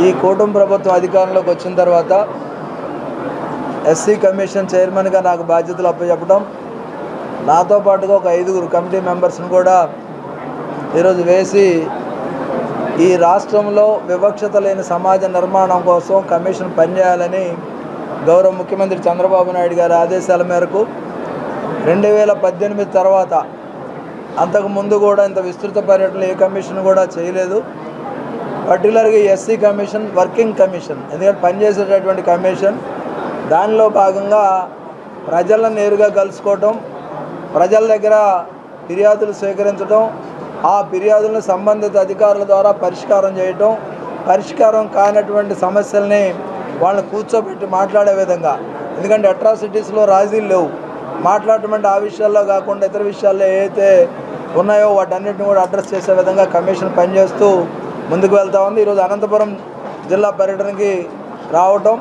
ఈ కూటమి ప్రభుత్వం అధికారంలోకి వచ్చిన తర్వాత ఎస్సీ కమిషన్ చైర్మన్గా నాకు బాధ్యతలు అప్పచెప్పడం, నాతో పాటుగా ఒక 5 కమిటీ మెంబర్స్ని కూడా ఈరోజు వేసి ఈ రాష్ట్రంలో వివక్షత లేని సమాజ నిర్మాణం కోసం కమిషన్ పనిచేయాలని గౌరవ ముఖ్యమంత్రి చంద్రబాబు నాయుడు గారి ఆదేశాల మేరకు 2018 తర్వాత అంతకుముందు కూడా ఇంత విస్తృత పర్యటనలు ఏ కమిషన్ కూడా చేయలేదు. పర్టికులర్గా ఎస్సీ కమిషన్ వర్కింగ్ కమిషన్, ఎందుకంటే పనిచేసేటటువంటి కమిషన్. దానిలో భాగంగా ప్రజలను నేరుగా కలుసుకోవటం, ప్రజల దగ్గర ఫిర్యాదులు స్వీకరించడం, ఆ ఫిర్యాదులను సంబంధిత అధికారుల ద్వారా పరిష్కారం చేయటం, పరిష్కారం కానటువంటి సమస్యల్ని వాళ్ళని కూర్చోబెట్టి మాట్లాడే విధంగా, ఎందుకంటే అట్రాసిటీస్లో రాజీలు లేవు, మాట్లాడటం ఆ విషయాల్లో కాకుండా ఇతర విషయాల్లో ఏవైతే ఉన్నాయో వాటన్నిటిని కూడా అడ్రస్ చేసే విధంగా కమిషన్ పనిచేస్తూ ముందుకు వెళ్తూ ఉంది. ఈరోజు అనంతపురం జిల్లా పర్యటనకి రావటం,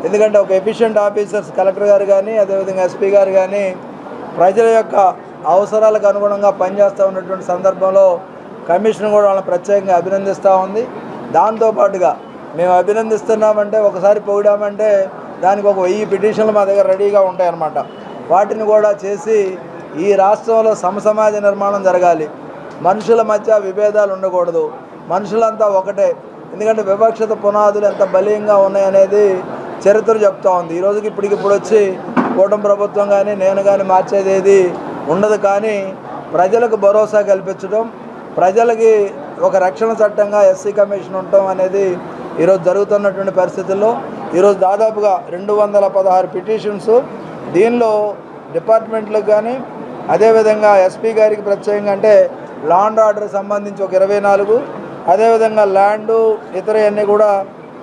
ఎందుకంటే ఒక ఎఫిషియెంట్ ఆఫీసర్స్ కలెక్టర్ గారు కానీ అదేవిధంగా ఎస్పీ గారు కానీ ప్రజల యొక్క అవసరాలకు అనుగుణంగా పనిచేస్తూ ఉన్నటువంటి సందర్భంలో కమిషన్ కూడా వాళ్ళని ప్రత్యేకంగా అభినందిస్తూ ఉంది. దాంతోపాటుగా మేము అభినందిస్తున్నామంటే, ఒకసారి పొగిడామంటే దానికి ఒక 1000 పిటిషన్లు మా దగ్గర రెడీగా ఉంటాయన్నమాట. వాటిని కూడా చేసి ఈ రాష్ట్రంలో సమసమాజ నిర్మాణం జరగాలి, మనుషుల మధ్య విభేదాలు ఉండకూడదు, మనుషులంతా ఒకటే. ఎందుకంటే వివక్షత పునాదులు ఎంత బలీయంగా ఉన్నాయనేది చరిత్ర చెప్తూ ఉంది. ఈ రోజుకి ఇప్పటికిప్పుడు వచ్చి కూటమి ప్రభుత్వం కానీ నేను కానీ మార్చేది ఏది ఉండదు. కానీ ప్రజలకు భరోసా కల్పించడం, ప్రజలకి ఒక రక్షణ చట్టంగా ఎస్సీ కమిషన్ ఉండటం అనేది ఈరోజు జరుగుతున్నటువంటి పరిస్థితుల్లో ఈరోజు దాదాపుగా 216 పిటిషన్స్, దీనిలో డిపార్ట్మెంట్లకు కానీ అదేవిధంగా ఎస్పీ గారికి ప్రత్యేకంగా అంటే లా అండ్ ఆర్డర్ సంబంధించి ఒక 24, అదేవిధంగా ల్యాండు ఇతర అన్నీ కూడా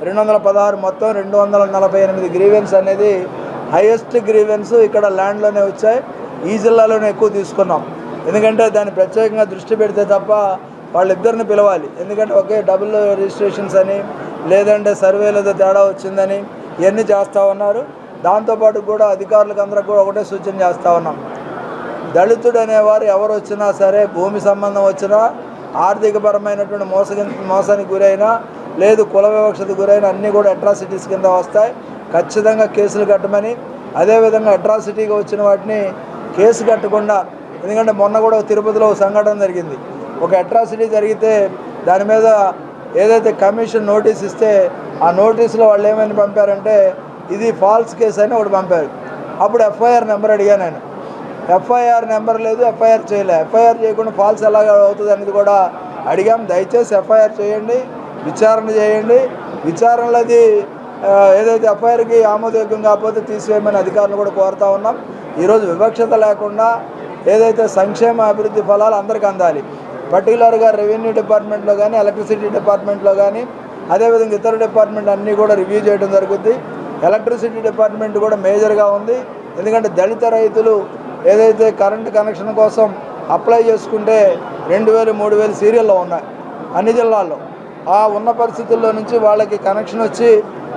216, మొత్తం 248 గ్రీవెన్స్ అనేది హైయెస్ట్ గ్రీవెన్స్ ఇక్కడ ల్యాండ్లోనే వచ్చాయి. ఈ జిల్లాలోనే ఎక్కువ తీసుకున్నాం, ఎందుకంటే దాన్ని ప్రత్యేకంగా దృష్టి పెడితే తప్ప వాళ్ళిద్దరిని పిలవాలి. ఎందుకంటే ఒకే డబుల్ రిజిస్ట్రేషన్స్ అని, లేదంటే సర్వేలో తేడా వచ్చిందని ఇవన్నీ చేస్తూ ఉన్నారు. దాంతోపాటు కూడా అధికారులకు అందరికి కూడా ఒకటే సూచన చేస్తూ ఉన్నాం, దళితుడు అనేవారు ఎవరు వచ్చినా సరే, భూమి సంబంధం వచ్చినా, ఆర్థికపరమైనటువంటి మోసానికి గురైనా, లేదు కుల వివక్షతకు గురైన అన్నీ కూడా అట్రాసిటీస్ కింద వస్తాయి. ఖచ్చితంగా కేసులు కట్టమని, అదేవిధంగా అట్రాసిటీగా వచ్చిన వాటిని కేసు కట్టకుండా, ఎందుకంటే మొన్న కూడా తిరుపతిలో ఒక సంఘటన జరిగింది. ఒక అట్రాసిటీ జరిగితే దాని మీద ఏదైతే కమిషన్ నోటీస్ ఇస్తే ఆ నోటీసులో వాళ్ళు ఏమైనా పంపారంటే ఇది ఫాల్స్ కేసు అని ఒకటి పంపారు. అప్పుడు ఎఫ్ఐఆర్ నెంబర్ అడిగాను నేను, ఎఫ్ఐఆర్ నెంబర్ లేదు, ఎఫ్ఐఆర్ చేయలే. ఎఫ్ఐఆర్ చేయకుండా ఫాల్స్ ఎలాగ అవుతుంది అనేది కూడా అడిగాం. దయచేసి ఎఫ్ఐఆర్ చేయండి, విచారణ చేయండి. విచారణలది ఏదైతే ఎఫ్ఐఆర్కి ఆమోదయోగ్యం కాకపోతే తీసివేయమని అధికారులు కూడా కోరుతూ ఉన్నాం. ఈరోజు వివక్షత లేకుండా ఏదైతే సంక్షేమ అభివృద్ధి ఫలాలు అందరికీ అందాలి. పర్టికులర్గా రెవెన్యూ డిపార్ట్మెంట్లో కానీ, ఎలక్ట్రిసిటీ డిపార్ట్మెంట్లో కానీ, అదేవిధంగా ఇతర డిపార్ట్మెంట్ అన్నీ కూడా రివ్యూ చేయడం జరుగుతుంది. ఎలక్ట్రిసిటీ డిపార్ట్మెంట్ కూడా మేజర్గా ఉంది, ఎందుకంటే దళిత రైతులు ఏదైతే కరెంటు కనెక్షన్ కోసం అప్లై చేసుకుంటే 2000, 3000 సీరియల్లో ఉన్నాయి అన్ని జిల్లాల్లో. ఆ ఉన్న పరిస్థితుల్లో నుంచి వాళ్ళకి కనెక్షన్ వచ్చి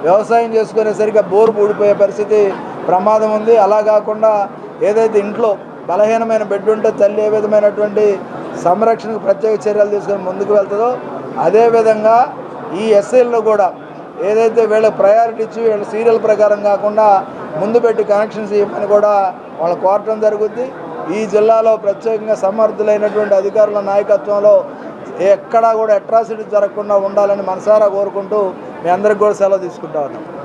వ్యవసాయం చేసుకునేసరికి బోరు ఊడిపోయే పరిస్థితి ప్రమాదం ఉంది. అలా కాకుండా ఏదైతే ఇంట్లో బలహీనమైన బిడ్డ ఉంటే తల్లి ఏ విధమైనటువంటి సంరక్షణకు ప్రత్యేక చర్యలు తీసుకొని ముందుకు వెళ్తుందో, అదేవిధంగా ఈ ఎస్ఐల్లో కూడా ఏదైతే వీళ్ళకి ప్రయారిటీ ఇచ్చి వీళ్ళ సీరియల్ ప్రకారం కాకుండా ముందు పెట్టి కనెక్షన్స్ ఇవ్వమని కూడా వాళ్ళు కోరటం జరుగుద్ది. ఈ జిల్లాలో ప్రత్యేకంగా సమర్థులైనటువంటి అధికారుల నాయకత్వంలో ఎక్కడా కూడా అట్రాసిటీ జరగకుండా ఉండాలని మనసారా కోరుకుంటూ మీ అందరికి కూడా సెలవు తీసుకుంటా ఉన్నాం.